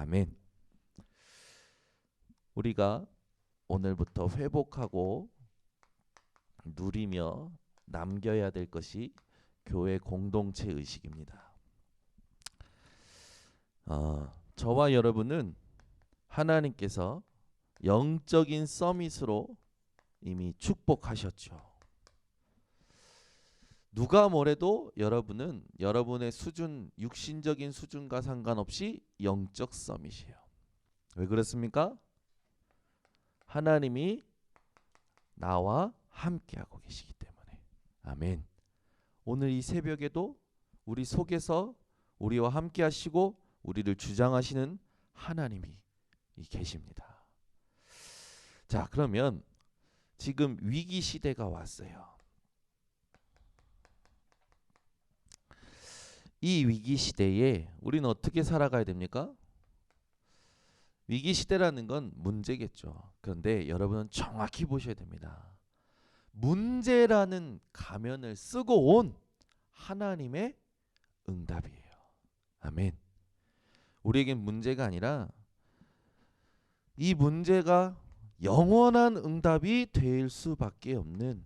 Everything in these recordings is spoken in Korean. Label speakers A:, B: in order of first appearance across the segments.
A: 아멘. 우리가 오늘부터 회복하고 누리며 남겨야 될 것이 교회 공동체 의식입니다. 저와 여러분은 하나님께서 영적인 서밋으로 이미 축복하셨죠. 누가 뭐래도 여러분은 여러분의 수준, 육신적인 수준과 상관없이 영적 서밋이에요. 왜 그렇습니까? 하나님이 나와 함께하고 계시기 때문에. 아멘. 오늘 이 새벽에도 우리 속에서 우리와 함께하시고 우리를 주장하시는 하나님이 계십니다. 자, 그러면 지금 위기 시대가 왔어요. 이 위기 시대에 우리는 어떻게 살아가야 됩니까? 위기 시대라는 건 문제겠죠. 그런데 여러분은 정확히 보셔야 됩니다. 문제라는 가면을 쓰고 온 하나님의 응답이에요. 아멘. 우리에겐 문제가 아니라 이 문제가 영원한 응답이 될 수밖에 없는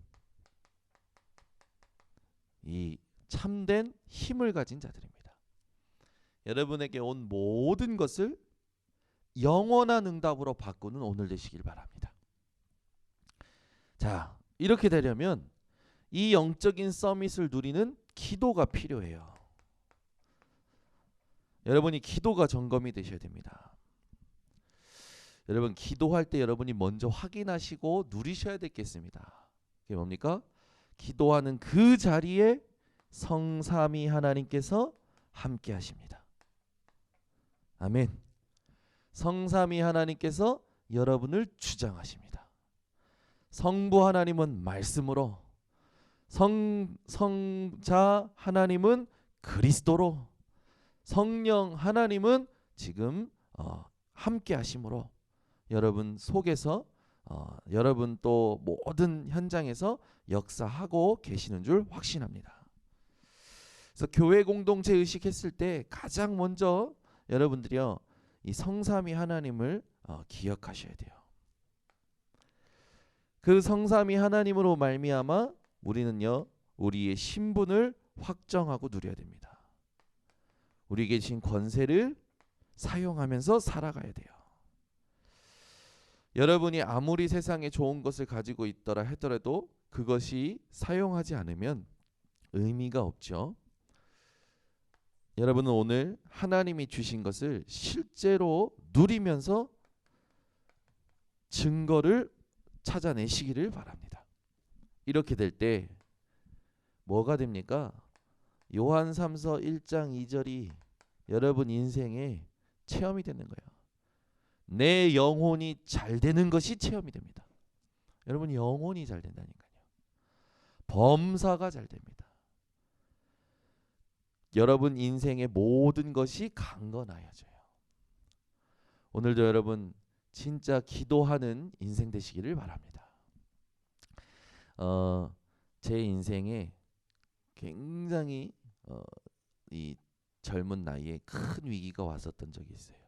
A: 이 참된 힘을 가진 자들입니다. 여러분에게 온 모든 것을 영원한 응답으로 바꾸는 오늘 되시길 바랍니다. 자, 이렇게 되려면 이 영적인 서밋을 누리는 기도가 필요해요. 여러분이 기도가 점검이 되셔야 됩니다. 여러분 기도할 때 여러분이 먼저 확인하시고 누리셔야 되겠습니다. 그게 뭡니까? 기도하는 그 자리에 성삼위 하나님께서 함께 하십니다. 아멘. 성삼위 하나님께서 여러분을 주장하십니다. 성부 하나님은 말씀으로, 성자 하나님은 그리스도로, 성령 하나님은 지금 함께 하심으로 여러분 속에서 여러분 또 모든 현장에서 역사하고 계시는 줄 확신합니다. 그래서 교회 공동체 의식했을 때 가장 먼저 여러분들이요 이 성삼위 하나님을 기억하셔야 돼요. 그 성삼위 하나님으로 말미암아 우리는요 우리의 신분을 확정하고 누려야 됩니다. 우리에게 주신 권세를 사용하면서 살아가야 돼요. 여러분이 아무리 세상에 좋은 것을 가지고 있더라 하더라도 그것이 사용하지 않으면 의미가 없죠. 여러분은 오늘 하나님이 주신 것을 실제로 누리면서 증거를 찾아내시기를 바랍니다. 이렇게 될 때 뭐가 됩니까? 요한삼서 1장 2절이 여러분 인생의 체험이 되는 거예요. 내 영혼이 잘 되는 것이 체험이 됩니다. 여러분 영혼이 잘 된다니까요. 범사가 잘 됩니다. 여러분 인생의 모든 것이 강건하여져요. 오늘도 여러분 진짜 기도하는 인생 되시기를 바랍니다. 제 인생에 굉장히 이 젊은 나이에 큰 위기가 왔었던 적이 있어요.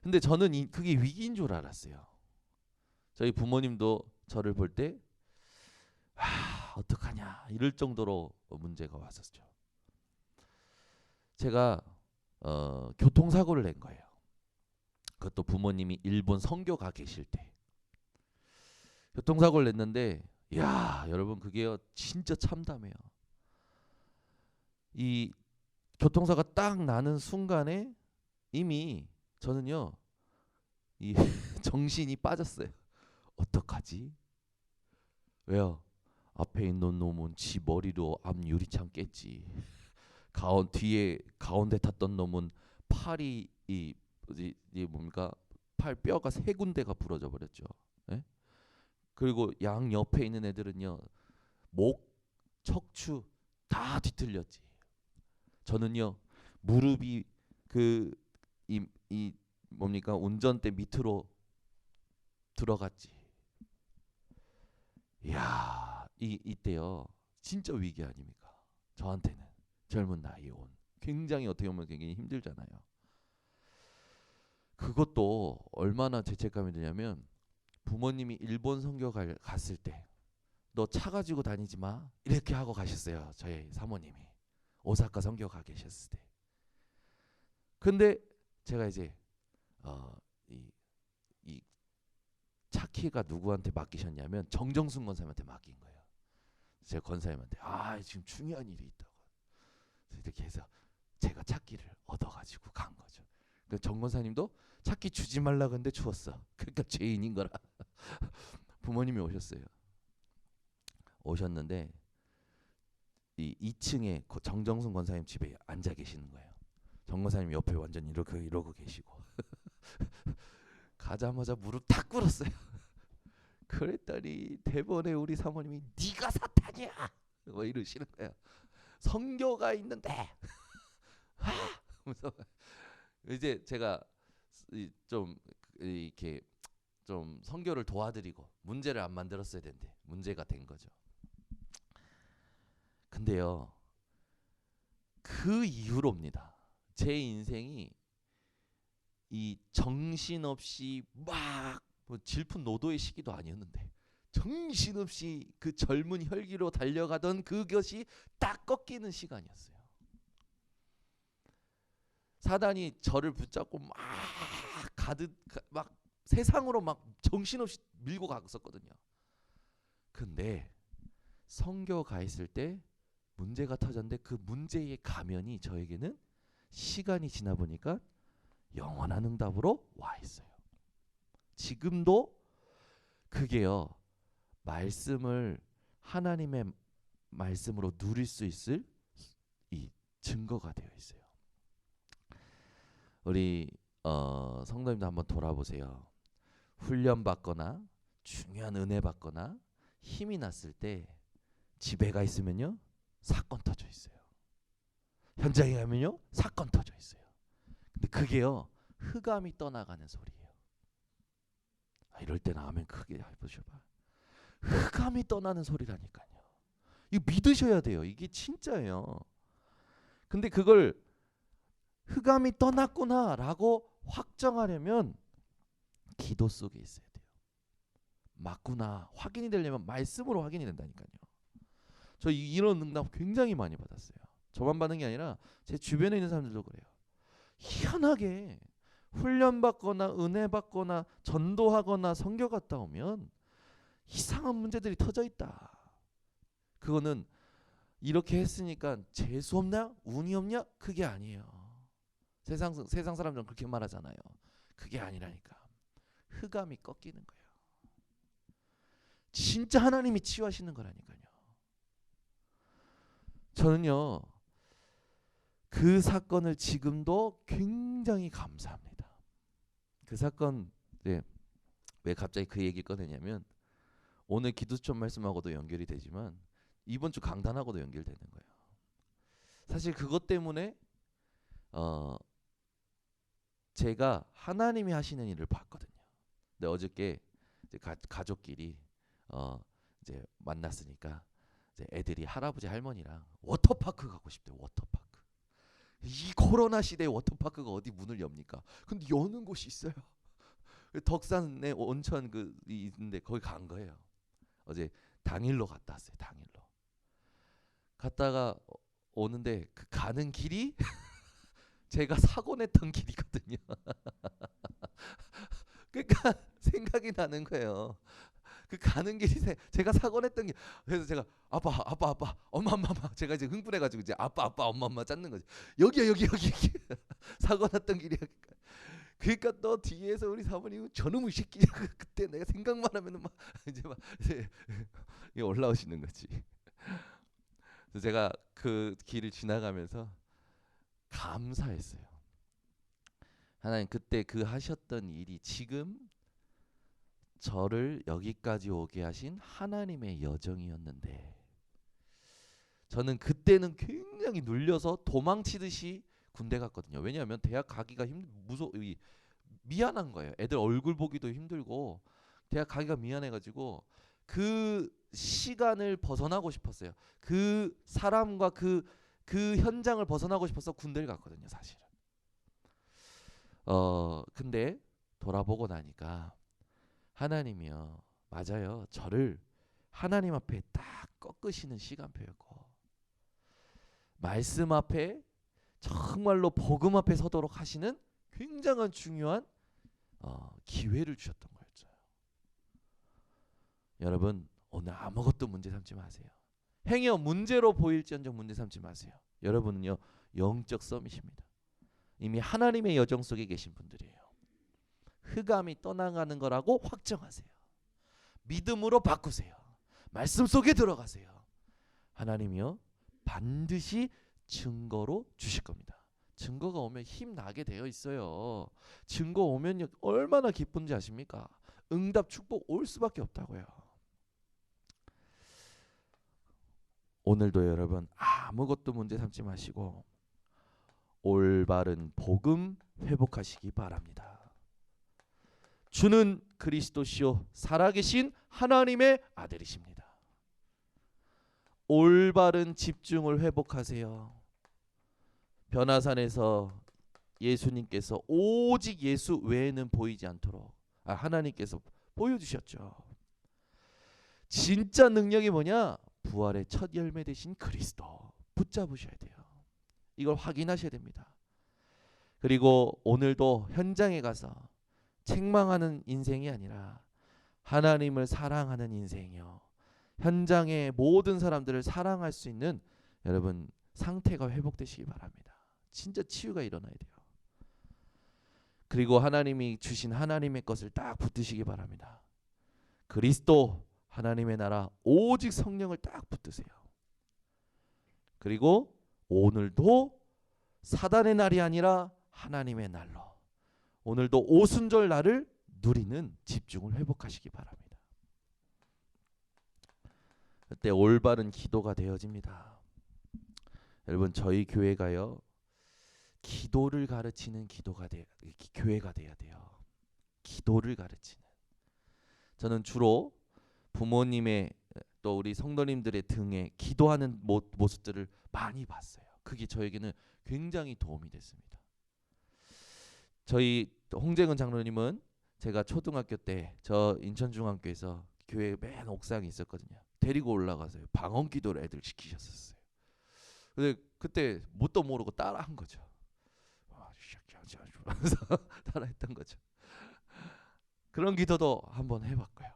A: 근데 저는 그게 위기인 줄 알았어요. 저희 부모님도 저를 볼 때 어떡하냐 이럴 정도로 문제가 왔었죠. 제가 교통사고를 낸 거예요. 그것도 부모님이 일본 선교 가 계실 때 교통사고를 냈는데 여러분 그게요 진짜 참담해요. 이 교통사고가 딱 나는 순간에 이미 저는요 이 정신이 빠졌어요. 어떡하지? 왜요? 앞에 있는 놈은 지 머리로 앞 유리창 깼지. 뒤에 가운데 탔던 놈은 팔이 이 뭡니까? 팔 뼈가 세 군데가 부러져 버렸죠. 예? 그리고 양 옆에 있는 애들은요 목, 척추 다 뒤틀렸지. 저는요 무릎이 이 뭡니까 운전대 밑으로 들어갔지. 이야 이때요 진짜 위기 아닙니까? 저한테는 젊은 나이에 온 굉장히 어떻게 보면 굉장히 힘들잖아요. 그것도 얼마나 죄책감이 드냐면 부모님이 일본 선교 갔을 때 너 차 가지고 다니지 마 이렇게 하고 가셨어요. 저희 사모님이 오사카 선교 가 계셨을 때. 근데 제가 이제 이 차키가 누구한테 맡기셨냐면 정정순 권사님한테 맡긴 거예요. 제가 권사님한테 지금 중요한 일이 있다고 이렇게 해서 제가 차키를 얻어가지고 간 거죠. 그러니까 정 권사님도 차키 주지 말라 근데 주었어. 그러니까 죄인인 거라. 부모님이 오셨는데 이 2층에 정정순 권사님 집에 앉아 계시는 거예요. 정 권사님 옆에 완전 이러고 계시고 가자마자 무릎 탁 꿇었어요. 그랬더니 대번에 우리 사모님이 네가 사탄이야 뭐 이러시는 거예요. 성교가 있는데 이제 제가 좀 이렇게 좀 성교를 도와드리고 문제를 안 만들었어야 되는데 문제가 된 거죠. 근데요, 그 이후로입니다. 제 인생이 이 정신없이 막 질풍노도의 시기도 아니었는데 정신없이 그 젊은 혈기로 달려가던 그것이 딱 꺾이는 시간이었어요. 사단이 저를 붙잡고 막 막 세상으로 막 정신없이 밀고 갔었거든요. 근데 선교 가 있을 때 문제가 터졌는데 그 문제의 가면이 저에게는 시간이 지나 보니까 영원한 응답으로 와 있어요. 지금도 그게요, 말씀을 하나님의 말씀으로 누릴 수 있을 이 증거가 되어 있어요. 우리 성도님도 한번 돌아보세요. 훈련 받거나 중요한 은혜 받거나 힘이 났을 때 집에 가 있으면요 사건 터져 있어요. 현장에 가면요 사건 터져 있어요. 근데 그게요 흑암이 떠나가는 소리예요. 이럴 때는 아멘 크게 해보셔봐. 흑암이 떠나는 소리라니까요. 이거 믿으셔야 돼요. 이게 진짜예요. 근데 그걸 흑암이 떠났구나라고 확정하려면 기도 속에 있어야 돼요. 맞구나 확인이 되려면 말씀으로 확인이 된다니까요. 저 이런 응답 굉장히 많이 받았어요. 저만 받는 게 아니라 제 주변에 있는 사람들도 그래요. 희한하게 훈련 받거나 은혜 받거나 전도하거나 선교 갔다 오면 이상한 문제들이 터져 있다. 그거는 이렇게 했으니까 재수 없냐? 운이 없냐? 그게 아니에요. 세상 사람들은 그렇게 말하잖아요. 그게 아니라니까. 흑암이 꺾이는 거예요. 진짜 하나님이 치유하시는 거라니까요. 저는요 그 사건을 지금도 굉장히 감사합니다. 그 사건 왜 갑자기 그 얘기 꺼내냐면 오늘 기도처럼 말씀하고도 연결이 되지만 이번 주 강단하고도 연결되는 거예요. 사실 그것 때문에 제가 하나님이 하시는 일을 봤거든요. 근데 어저께 이제 가족끼리 이제 만났으니까 이제 애들이 할아버지 할머니랑 워터파크 가고 싶대요. 워터파크. 이 코로나 시대에 워터파크가 어디 문을 엽니까? 근데 여는 곳이 있어요. 덕산에 온천 있는데 거기 간 거예요. 어제 당일로 갔다 왔어요. 당일로. 갔다가 오는데 그 가는 길이 제가 사고 냈던 길이거든요. 그러니까 생각이 나는 거예요. 그 가는 길이 제가 사고 냈던 길. 그래서 제가 아빠 엄마 제가 이제 흥분해가지고 이제 아빠 엄마 찾는 거지. 여기 사고 났던 길이야. 그러니까 또 뒤에서 우리 사모님 저놈의 새끼 그때 내가 생각만 하면은 막 이제 올라오시는 거지. 그래서 제가 그 길을 지나가면서 감사했어요. 하나님 그때 그 하셨던 일이 지금 저를 여기까지 오게 하신 하나님의 여정이었는데 저는 그때는 굉장히 눌려서 도망치듯이 군대 갔거든요. 왜냐하면 대학 가기가 미안한 거예요. 애들 얼굴 보기도 힘들고 대학 가기가 미안해가지고 그 시간을 벗어나고 싶었어요. 그 사람과 그 현장을 벗어나고 싶어서 군대를 갔거든요. 사실은. 근데 돌아보고 나니까 하나님이요, 맞아요, 저를 하나님 앞에 딱 꺾으시는 시간표였고, 말씀 앞에 정말로 복음 앞에 서도록 하시는 굉장한 중요한 기회를 주셨던 거였죠. 여러분, 오늘 아무것도 문제 삼지 마세요. 행여 문제로 보일지언정 문제 삼지 마세요. 여러분은요, 영적 썸이십니다. 이미 하나님의 여정 속에 계신 분들이에요. 흑암이 떠나가는 거라고 확정하세요. 믿음으로 바꾸세요. 말씀 속에 들어가세요. 하나님이요, 반드시 증거로 주실 겁니다. 증거가 오면 힘나게 되어 있어요. 증거 오면 얼마나 기쁜지 아십니까? 응답 축복 올 수밖에 없다고요. 오늘도 여러분 아무것도 문제 삼지 마시고 올바른 복음 회복하시기 바랍니다. 주는 그리스도시요 살아계신 하나님의 아들이십니다. 올바른 집중을 회복하세요. 변화산에서 예수님께서 오직 예수 외에는 보이지 않도록 하나님께서 보여주셨죠. 진짜 능력이 뭐냐? 부활의 첫 열매 되신 그리스도 붙잡으셔야 돼요. 이걸 확인하셔야 됩니다. 그리고 오늘도 현장에 가서 책망하는 인생이 아니라 하나님을 사랑하는 인생이요, 현장의 모든 사람들을 사랑할 수 있는 여러분 상태가 회복되시기 바랍니다. 진짜 치유가 일어나야 돼요. 그리고 하나님이 주신 하나님의 것을 딱 붙드시기 바랍니다. 그리스도, 하나님의 나라, 오직 성령을 딱 붙드세요. 그리고 오늘도 사단의 날이 아니라 하나님의 날로, 오늘도 오순절 날을 누리는 집중을 회복하시기 바랍니다. 그때 올바른 기도가 되어집니다. 여러분, 저희 교회가요, 기도를 가르치는 교회가 돼야 돼요. 기도를 가르치는. 저는 주로 부모님의 또 우리 성도님들의 등에 기도하는 모습들을 많이 봤어요. 그게 저에게는 굉장히 도움이 됐습니다. 저희 홍재근 장로님은 제가 초등학교 때 저 인천중앙교에서 교회 맨 옥상에 있었거든요. 데리고 올라가서요, 방언 기도를 애들 시키셨었어요. 근데 그때 뭣도 모르고 따라한 거죠. 하면서 따라했던 거죠. 그런 기도도 한번 해봤고요.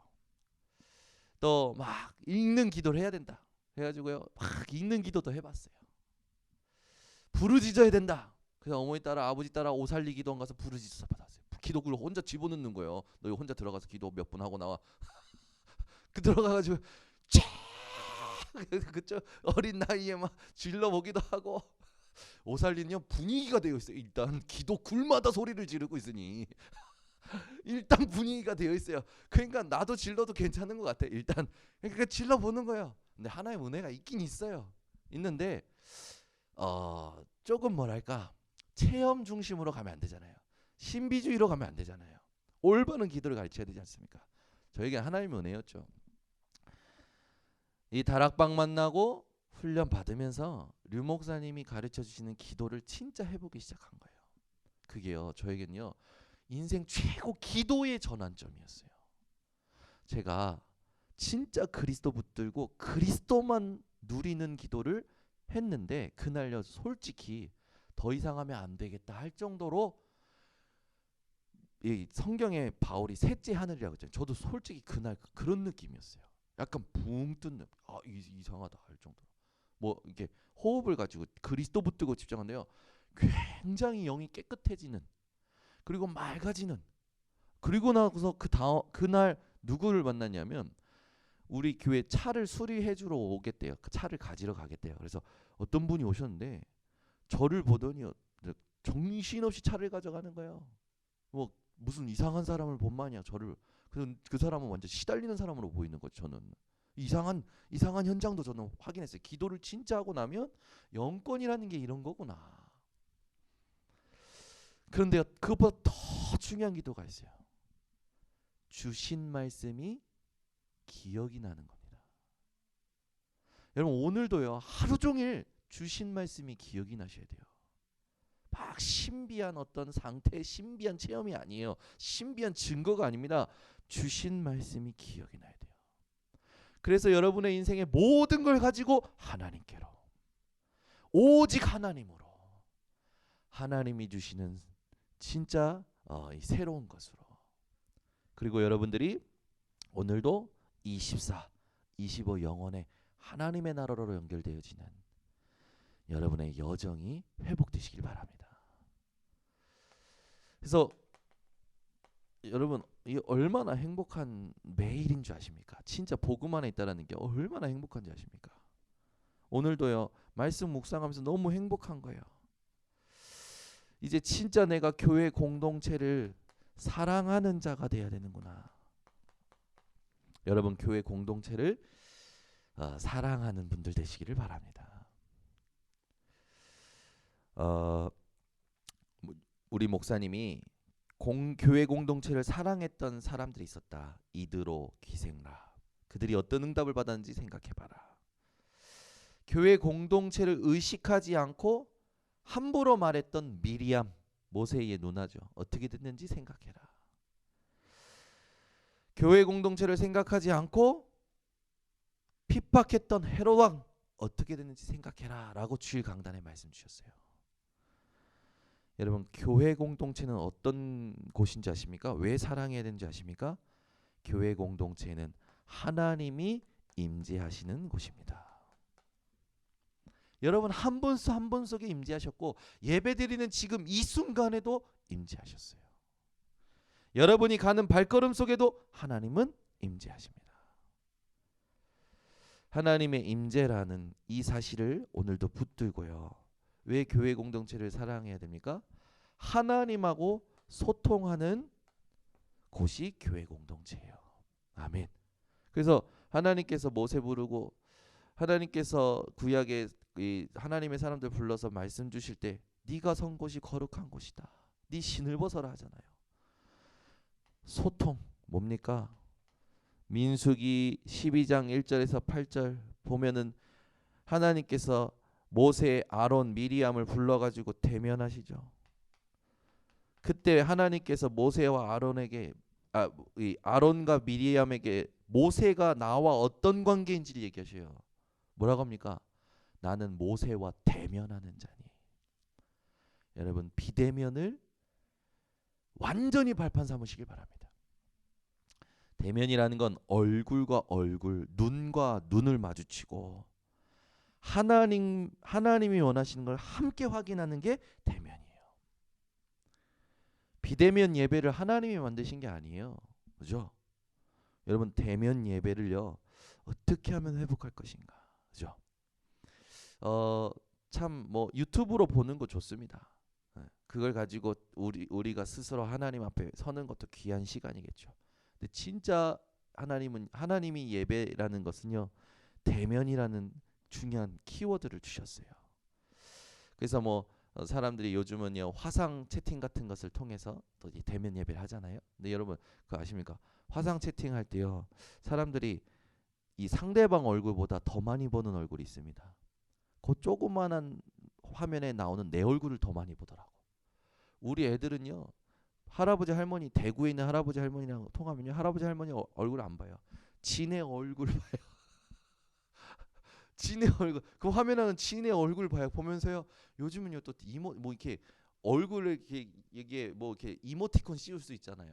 A: 또 막 읽는 기도를 해야 된다 해가지고요, 막 읽는 기도도 해봤어요. 부르짖어야 된다. 그래서 어머니 따라 아버지 따라 오살리 기도원 가서 부르짖어서 받았어요. 기도구를 혼자 집어넣는 거예요. 너 혼자 들어가서 기도 몇 분 하고 나와. 그 들어가가지고 그쵸, 어린 나이에 막 질러보기도 하고. 오살리는요 분위기가 되어 있어요. 일단 기도 굴마다 소리를 지르고 있으니 일단 분위기가 되어 있어요. 그러니까 나도 질러도 괜찮은 것 같아. 일단 그러니까 질러 보는 거예요. 근데 하나의 은혜가 있긴 있어요. 있는데 조금 뭐랄까, 체험 중심으로 가면 안 되잖아요. 신비주의로 가면 안 되잖아요. 올바른 기도를 가르쳐야 되지 않습니까? 저에게 하나님의 은혜였죠. 이 다락방 만나고 훈련 받으면서 류 목사님이 가르쳐 주시는 기도를 진짜 해보기 시작한 거예요. 그게요, 저에겐요 인생 최고 기도의 전환점이었어요. 제가 진짜 그리스도 붙들고 그리스도만 누리는 기도를 했는데, 그날요 솔직히 더 이상 하면 안 되겠다 할 정도로, 이 성경에 바울이 셋째 하늘이라고 했잖아요. 저도 솔직히 그날 그런 느낌이었어요. 약간 붕 뜬 이상하다 할 정도로, 뭐 이렇게 호흡을 가지고 그리스도 붙들고 집중한데요, 굉장히 영이 깨끗해지는, 그리고 맑아지는. 그리고 나서 그날 누구를 만났냐면, 우리 교회 차를 수리해 주러 오겠대요. 그 차를 가지러 가겠대요. 그래서 어떤 분이 오셨는데 저를 보더니 정신없이 차를 가져가는 거예요. 뭐 무슨 이상한 사람을 본 마냥 저를. 그 사람은 완전 시달리는 사람으로 보이는 거죠. 저는 이상한 현장도 저는 확인했어요. 기도를 진짜 하고 나면 영권이라는 게 이런 거구나. 그런데 그것보다 더 중요한 기도가 있어요. 주신 말씀이 기억이 나는 겁니다. 여러분, 오늘도요 하루 종일 주신 말씀이 기억이 나셔야 돼요. 막 신비한 어떤 상태, 신비한 체험이 아니에요. 신비한 증거가 아닙니다. 주신 말씀이 기억이 나야 돼요. 그래서 여러분의 인생의 모든 걸 가지고 하나님께로, 오직 하나님으로, 하나님이 주시는 진짜 이 새로운 것으로. 그리고 여러분들이 오늘도 24, 25 영혼의 하나님의 나라로 연결되어지는 여러분의 여정이 회복되시길 바랍니다. 그래서 여러분, 이 얼마나 행복한 매일인 줄 아십니까? 진짜 복음 안에 있다라는 게 얼마나 행복한지 아십니까? 오늘도요, 말씀 묵상하면서 너무 행복한 거예요. 이제 진짜 내가 교회 공동체를 사랑하는 자가 돼야 되는구나. 여러분, 교회 공동체를 사랑하는 분들 되시기를 바랍니다. 우리 목사님이 교회 공동체를 사랑했던 사람들이 있었다. 이드로, 기생라. 그들이 어떤 응답을 받았는지 생각해봐라. 교회 공동체를 의식하지 않고 함부로 말했던 미리암, 모세의 누나죠. 어떻게 됐는지 생각해라. 교회 공동체를 생각하지 않고 핍박했던 헤롯 왕, 어떻게 됐는지 생각해라 라고 주일 강단에 말씀 주셨어요. 여러분, 교회 공동체는 어떤 곳인지 아십니까? 왜 사랑해야 되는지 아십니까? 교회 공동체는 하나님이 임재하시는 곳입니다. 여러분, 한 분 한 분 속에 임재하셨고, 예배드리는 지금 이 순간에도 임재하셨어요. 여러분이 가는 발걸음 속에도 하나님은 임재하십니다. 하나님의 임재라는 이 사실을 오늘도 붙들고요. 왜 교회 공동체를 사랑해야 됩니까? 하나님하고 소통하는 곳이 교회 공동체예요. 아멘. 그래서 하나님께서 모세 부르고 하나님께서 구약에 하나님의 사람들 불러서 말씀 주실 때 네가 선 곳이 거룩한 곳이다. 네 신을 벗어라 하잖아요. 소통 뭡니까? 민수기 12장 1절에서 8절 보면은 하나님께서 모세, 아론, 미리암을 불러가지고 대면하시죠. 그때 하나님께서 모세와 아론에게 아론과 미리암에게 모세가 나와 어떤 관계인지를 얘기하셔요. 뭐라고 합니까? 나는 모세와 대면하는 자니. 여러분, 비대면을 완전히 발판 삼으시길 바랍니다. 대면이라는 건 얼굴과 얼굴, 눈과 눈을 마주치고 하나님이 원하시는 걸 함께 확인하는 게 대면이에요. 비대면 예배를 하나님이 만드신 게 아니에요. 그죠? 여러분, 대면 예배를요, 어떻게 하면 회복할 것인가? 그죠? 참 뭐 유튜브로 보는 거 좋습니다. 그걸 가지고 우리가 스스로 하나님 앞에 서는 것도 귀한 시간이겠죠. 근데 진짜 하나님이 예배라는 것은요, 대면이라는 중요한 키워드를 주셨어요. 그래서 뭐 사람들이 요즘은요, 화상 채팅 같은 것을 통해서 또 대면 예배를 하잖아요. 근데 여러분, 그거 아십니까? 화상 채팅할 때요, 사람들이 이 상대방 얼굴보다 더 많이 보는 얼굴이 있습니다. 그 조그만한 화면에 나오는 내 얼굴을 더 많이 보더라고. 우리 애들은요, 할아버지 할머니, 대구에 있는 할아버지 할머니랑 통하면요, 할아버지 할머니 얼굴 안 봐요. 지네 얼굴 봐요. 지네 얼굴, 그 화면에는 지네 얼굴 봐요. 보면서요, 요즘은요 또 뭐 이렇게 얼굴을 이렇게 이게 뭐 이렇게 이모티콘 씌울 수 있잖아요.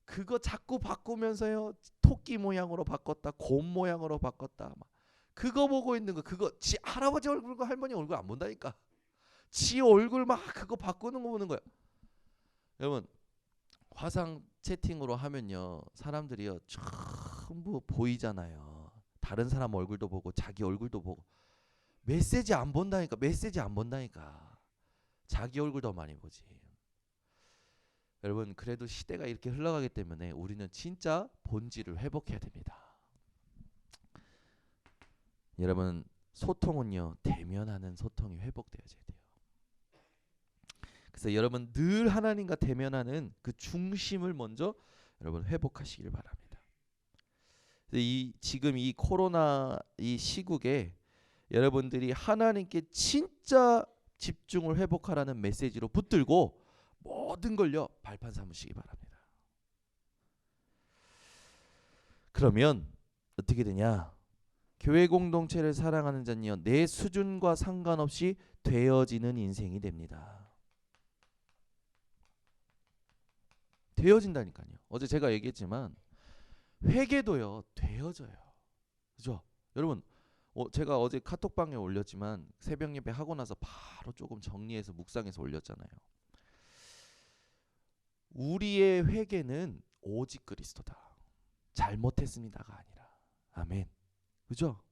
A: 그거 자꾸 바꾸면서요, 토끼 모양으로 바꿨다, 곰 모양으로 바꿨다, 막 그거 보고 있는 거, 그거 지 할아버지 얼굴과 할머니 얼굴 안 본다니까. 지 얼굴 막 그거 바꾸는 거 보는 거야. 여러분, 화상 채팅으로 하면요, 사람들이요 전부 보이잖아요. 다른 사람 얼굴도 보고 자기 얼굴도 보고. 메시지 안 본다니까. 메시지 안 본다니까. 자기 얼굴 더 많이 보지. 여러분, 그래도 시대가 이렇게 흘러가기 때문에 우리는 진짜 본질을 회복해야 됩니다. 여러분, 소통은요, 대면하는 소통이 회복되어져야 돼요. 그래서 여러분, 늘 하나님과 대면하는 그 중심을 먼저 여러분 회복하시길 바랍니다. 지금 이 코로나 이 시국에 여러분들이 하나님께 진짜 집중을 회복하라는 메시지로 붙들고 모든 걸요 발판 삼으시기 바랍니다. 그러면 어떻게 되냐? 교회 공동체를 사랑하는 자는요 내 수준과 상관없이 되어지는 인생이 됩니다. 되어진다니까요. 어제 제가 얘기했지만 회개도요 되어져요. 그죠? 여러분 제가 어제 카톡방에 올렸지만 새벽 예배 하고 나서 바로 조금 정리해서 묵상해서 올렸잖아요. 우리의 회개는 오직 그리스도다. 잘못했습니다가 아니라. 아멘. 그죠?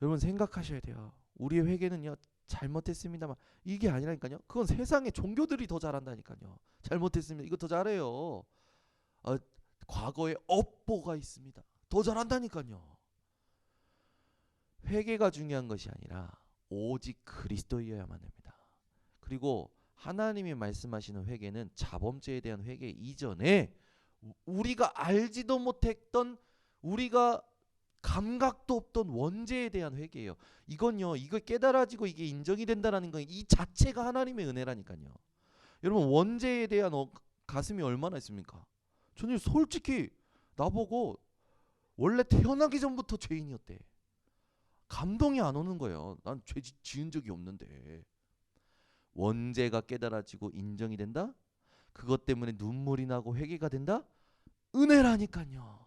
A: 여러분 생각하셔야 돼요. 우리의 회개는요 잘못했습니다만 이게 아니라니까요. 그건 세상의 종교들이 더 잘한다니까요. 잘못했습니다. 이거 더 잘해요. 과거에 업보가 있습니다. 더 잘한다니까요. 회개가 중요한 것이 아니라 오직 그리스도여야만 합니다. 그리고 하나님이 말씀하시는 회개는 자범죄에 대한 회개 이전에 우리가 알지도 못했던 우리가 감각도 없던 원죄에 대한 회개예요. 이건요, 이걸 깨달아지고 이게 인정이 된다라는 건 이 자체가 하나님의 은혜라니까요. 여러분 원죄에 대한 가슴이 얼마나 있습니까? 저는 솔직히 나보고 원래 태어나기 전부터 죄인이었대. 감동이 안 오는 거예요. 난 죄 지은 적이 없는데. 원죄가 깨달아지고 인정이 된다? 그것 때문에 눈물이 나고 회개가 된다? 은혜라니까요.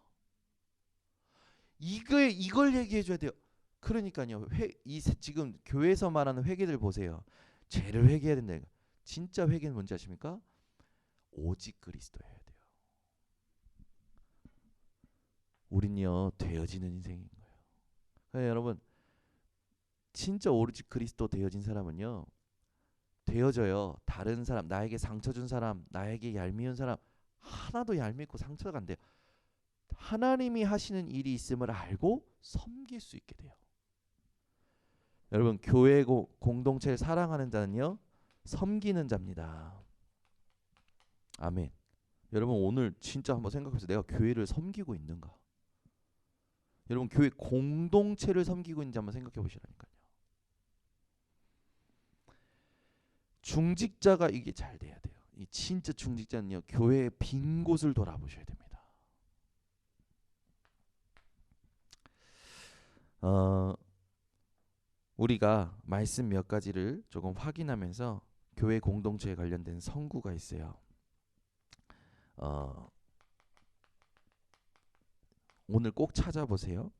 A: 이걸 얘기해 줘야 돼요. 그러니까요. 지금 교회에서 말하는 회개들 보세요. 죄를 회개해야 된다. 진짜 회개는 뭔지 아십니까? 오직 그리스도여야 돼요. 우린요 되어지는 인생인 거예요. 그러니까 여러분 진짜 오직 그리스도 되어진 사람은요 되어져요. 다른 사람, 나에게 상처 준 사람, 나에게 얄미운 사람 하나도 얄밉고 상처가 안 돼요. 하나님이 하시는 일이 있음을 알고 섬길 수 있게 돼요. 여러분 교회 공동체를 사랑하는 자는요 섬기는 자입니다. 아멘. 여러분 오늘 진짜 한번 생각해보세요. 내가 교회를 섬기고 있는가? 여러분 교회 공동체를 섬기고 있는지 한번 생각해 보시라니까요. 중직자가 이게 잘 돼야 돼요. 이 진짜 중직자는요 교회의 빈 곳을 돌아보셔야 됩니다. 우리가 말씀 몇 가지를 조금 확인하면서 교회 공동체에 관련된 선구가 있어요. 오늘 꼭 찾아보세요.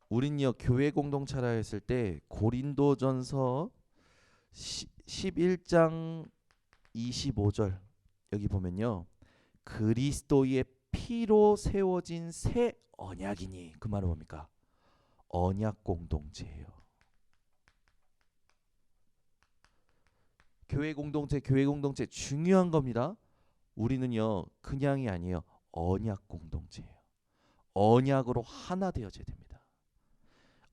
A: 우린요 교회 공동체라 했을 때 고린도전서 11장 25절 여기 보면요 그리스도의 피로 세워진 새 언약이니 그 말은 뭡니까? 언약 공동체예요. 교회 공동체 중요한 겁니다. 우리는요 그냥이 아니에요. 언약 공동체예요. 언약으로 하나 되어져야 됩니다.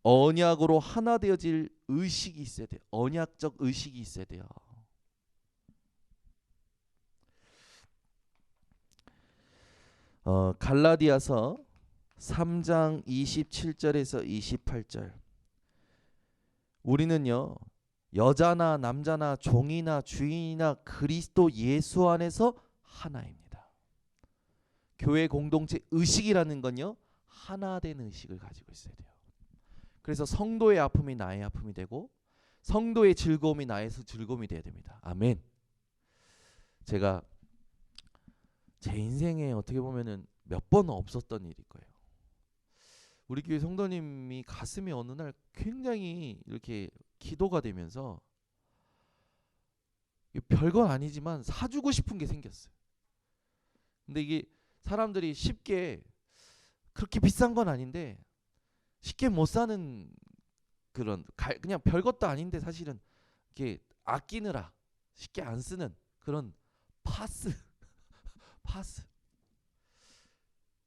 A: 언약으로 하나 되어질 의식이 있어야 돼요. 언약적 의식이 있어야 돼요. 갈라디아서 3장 27절에서 28절 우리는요 여자나 남자나 종이나 주인이나 그리스도 예수 안에서 하나입니다. 교회 공동체 의식이라는 건요 하나 된 의식을 가지고 있어야 돼요. 그래서 성도의 아픔이 나의 아픔이 되고 성도의 즐거움이 나의 즐거움이 돼야 됩니다. 아멘. 제가 제 인생에 어떻게 보면은 몇 번 없었던 일일 거예요. 우리 교회 성도님이 가슴이 어느 날 굉장히 이렇게 기도가 되면서 별건 아니지만 사주고 싶은 게 생겼어요. 근데 이게 사람들이 쉽게 그렇게 비싼 건 아닌데 쉽게 못 사는 그런 그냥 별것도 아닌데 사실은 이렇게 아끼느라 쉽게 안 쓰는 그런 파스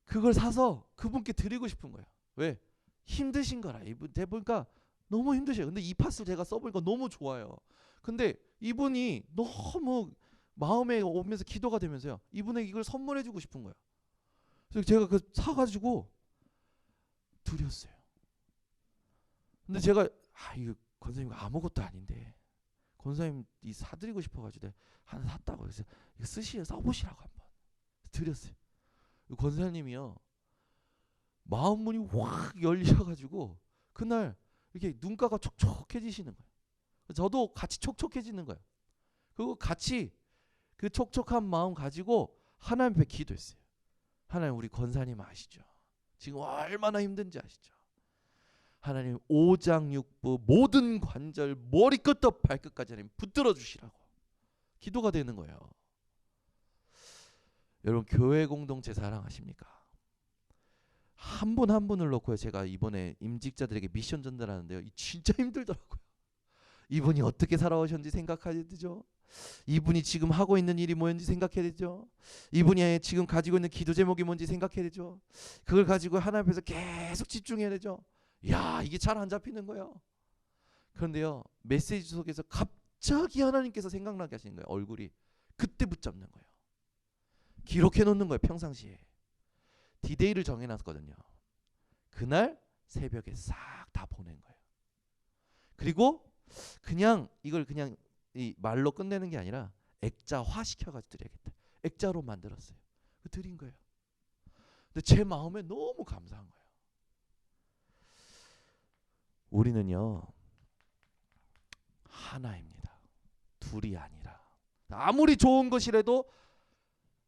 A: 그걸 사서 그분께 드리고 싶은 거예요. 왜? 힘드신 거라. 이분 대보니까 너무 힘드셔요. 근데 이 파스를 제가 써보니까 너무 좋아요. 근데 이분이 너무 마음에 오면서 기도가 되면서요. 이분에게 이걸 선물해주고 싶은 거예요. 그래서 제가 그 사가지고 드렸어요. 근데 제가 이거 권사님 아무것도 아닌데 권사님 이 사드리고 싶어가지고 내가 하나 샀다고. 그래서 이거 써보시라고 한번 드렸어요. 권사님이요 마음 문이 확 열리셔가지고 그날 이렇게 눈가가 촉촉해지시는 거예요. 저도 같이 촉촉해지는 거예요. 그리고 같이 그 촉촉한 마음 가지고 하나님 앞에 기도했어요. 하나님, 우리 권사님 아시죠? 지금 얼마나 힘든지 아시죠? 하나님, 오장육부 모든 관절 머리끝부터 발끝까지 하나님 붙들어 주시라고 기도가 되는 거예요. 여러분, 교회 공동체 사랑하십니까? 한 분 한 분을 놓고요, 제가 이번에 임직자들에게 미션 전달하는데요, 이 진짜 힘들더라고요. 이분이 어떻게 살아오셨는지 생각해야 되죠. 이분이 지금 하고 있는 일이 뭐였는지 생각해야 되죠. 이분이 지금 가지고 있는 기도 제목이 뭔지 생각해야 되죠. 그걸 가지고 하나님 앞에서 계속 집중해야 되죠. 야, 이게 잘 안 잡히는 거예요. 그런데요, 메시지 속에서 갑자기 하나님께서 생각나게 하시는 거예요. 얼굴이 그때 붙잡는 거예요. 기록해 놓는 거예요. 평상시에 디데이를 정해놨거든요. 그날 새벽에 싹 다 보낸 거예요. 그리고 그냥 이걸 그냥 이 말로 끝내는 게 아니라 액자화 시켜가지고 드려야겠다. 액자로 만들었어요. 드린 거예요. 근데 제 마음에 너무 감사한 거예요. 우리는요 하나입니다. 둘이 아니라. 아무리 좋은 것이라도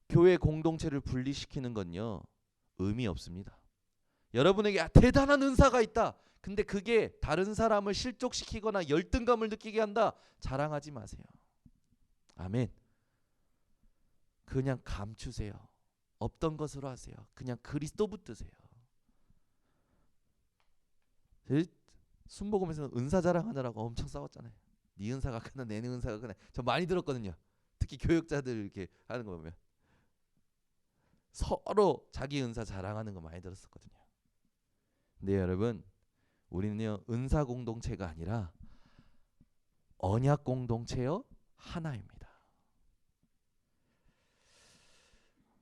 A: 교회 공동체를 분리시키는 건요 의미 없습니다. 여러분에게 대단한 은사가 있다. 근데 그게 다른 사람을 실족시키거나 열등감을 느끼게 한다. 자랑하지 마세요. 아멘. 그냥 감추세요. 없던 것으로 하세요. 그냥 그리스도 붙드세요. 순복음에서는 은사 자랑하느라고 엄청 싸웠잖아요. 네 은사가 크나 내 은사가 크나. 저 많이 들었거든요. 특히 교역자들 이렇게 하는 거 보면 서로 자기 은사 자랑하는 거 많이 들었었거든요. 근데 여러분, 우리는요 은사 공동체가 아니라 언약 공동체요 하나입니다.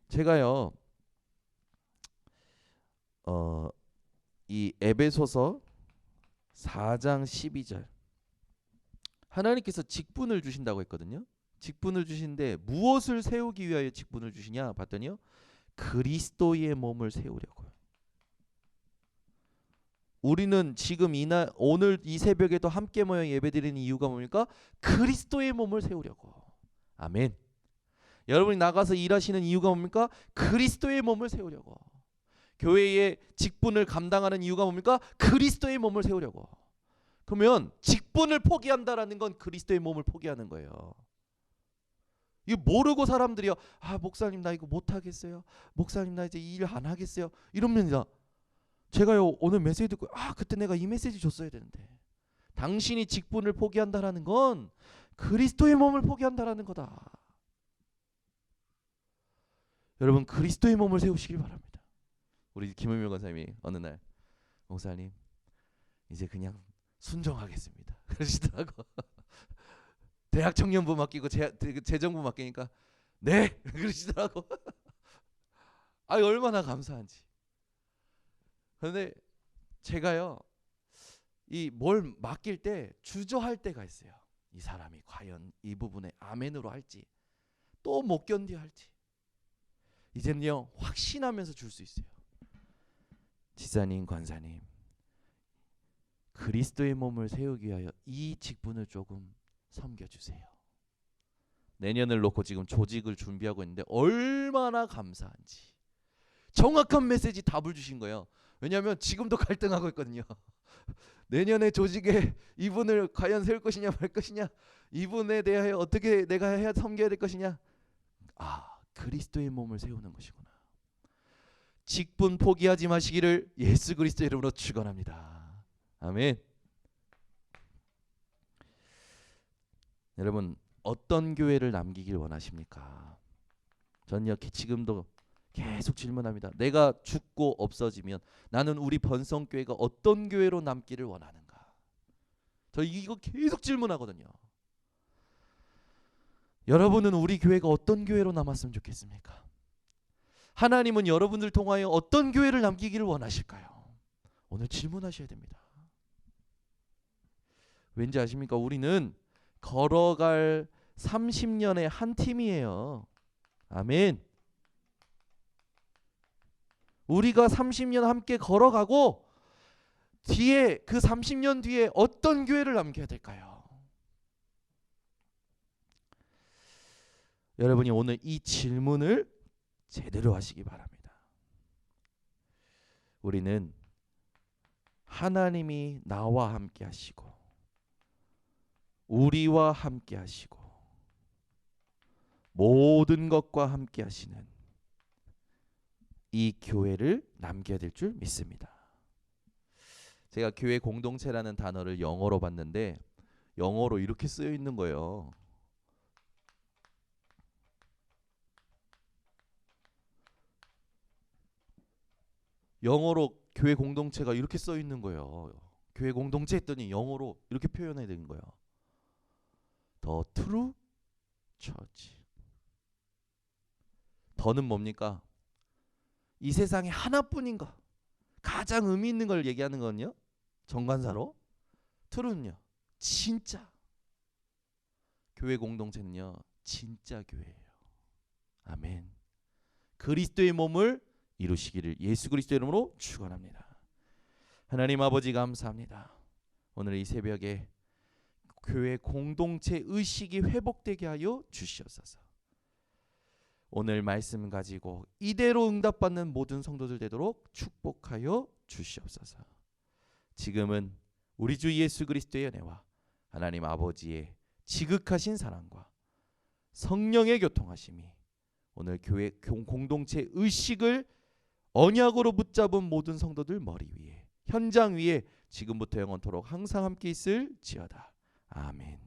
A: 제가요 이 에베소서 4장 12절 하나님께서 직분을 주신다고 했거든요. 직분을 주신데 무엇을 세우기 위하여 직분을 주시냐 봤더니요 그리스도의 몸을 세우려고요. 우리는 지금 오늘 이 새벽에도 함께 모여 예배드리는 이유가 뭡니까? 그리스도의 몸을 세우려고. 아멘. 여러분이 나가서 일하시는 이유가 뭡니까? 그리스도의 몸을 세우려고. 교회의 직분을 감당하는 이유가 뭡니까? 그리스도의 몸을 세우려고. 그러면 직분을 포기한다라는 건 그리스도의 몸을 포기하는 거예요. 이거 모르고 사람들이요, 목사님 나 이거 못하겠어요. 목사님 나 이제 일 안 하겠어요. 이러면 제가요 오늘 메시지 듣고 그때 내가 이 메시지 줬어야 되는데. 당신이 직분을 포기한다라는 건 그리스도의 몸을 포기한다라는 거다. 여러분, 그리스도의 몸을 세우시길 바랍니다. 우리 김은명 권사님이 어느 날 목사님 이제 그냥 순종하겠습니다 그러시더라고. 대학 청년부 맡기고 재정부 맡기니까 네 그러시더라고. 얼마나 감사한지. 그런데 제가요 이 뭘 맡길 때 주저할 때가 있어요. 이 사람이 과연 이 부분에 아멘으로 할지 또 못 견뎌 할지. 이제는요 확신하면서 줄 수 있어요. 지사님, 권사님, 그리스도의 몸을 세우기 위하여 이 직분을 조금 섬겨주세요. 내년을 놓고 지금 조직을 준비하고 있는데 얼마나 감사한지. 정확한 메시지 답을 주신 거예요. 왜냐하면 지금도 갈등하고 있거든요. 내년에 조직에 이분을 과연 세울 것이냐 말 것이냐, 이분에 대하여 어떻게 내가 해야 섬겨야 될 것이냐. 그리스도의 몸을 세우는 것이구나. 직분 포기하지 마시기를 예수 그리스도의 이름으로 축원합니다. 아멘. 여러분, 어떤 교회를 남기길 원하십니까? 저는 지금도 계속 질문합니다. 내가 죽고 없어지면 나는 우리 번성교회가 어떤 교회로 남기를 원하는가? 저 이거 계속 질문하거든요. 여러분은 우리 교회가 어떤 교회로 남았으면 좋겠습니까? 하나님은 여러분들 통하여 어떤 교회를 남기기를 원하실까요? 오늘 질문하셔야 됩니다. 왠지 아십니까? 우리는 걸어갈 30년의 한 팀이에요. 아멘. 우리가 30년 함께 걸어가고 뒤에 그 30년 뒤에 어떤 교회를 남겨야 될까요? 여러분이 오늘 이 질문을 제대로 하시기 바랍니다. 우리는 하나님이 나와 함께 하시고 우리와 함께 하시고 모든 것과 함께 하시는 이 교회를 남겨야 될 줄 믿습니다. 제가 교회 공동체라는 단어를 영어로 봤는데 영어로 이렇게 쓰여 있는 거예요. 영어로 교회 공동체가 이렇게 써 있는 거예요. 교회 공동체 했더니 영어로 이렇게 표현해야 되는 거예요. The true church. 더는 뭡니까? 이 세상에 하나뿐인가? 가장 의미 있는 걸 얘기하는 건요. 정관사로. true는요. 진짜. 교회 공동체는요. 진짜 교회예요. 아멘. 그리스도의 몸을 이루시기를 예수 그리스도의 이름으로 축원합니다. 하나님 아버지 감사합니다. 오늘 이 새벽에 교회 공동체 의식이 회복되게 하여 주시옵소서. 오늘 말씀 가지고 이대로 응답받는 모든 성도들 되도록 축복하여 주시옵소서. 지금은 우리 주 예수 그리스도의 은혜와 하나님 아버지의 지극하신 사랑과 성령의 교통하심이 오늘 교회 공동체 의식을 언약으로 붙잡은 모든 성도들 머리 위에 현장 위에 지금부터 영원토록 항상 함께 있을지어다. 아멘.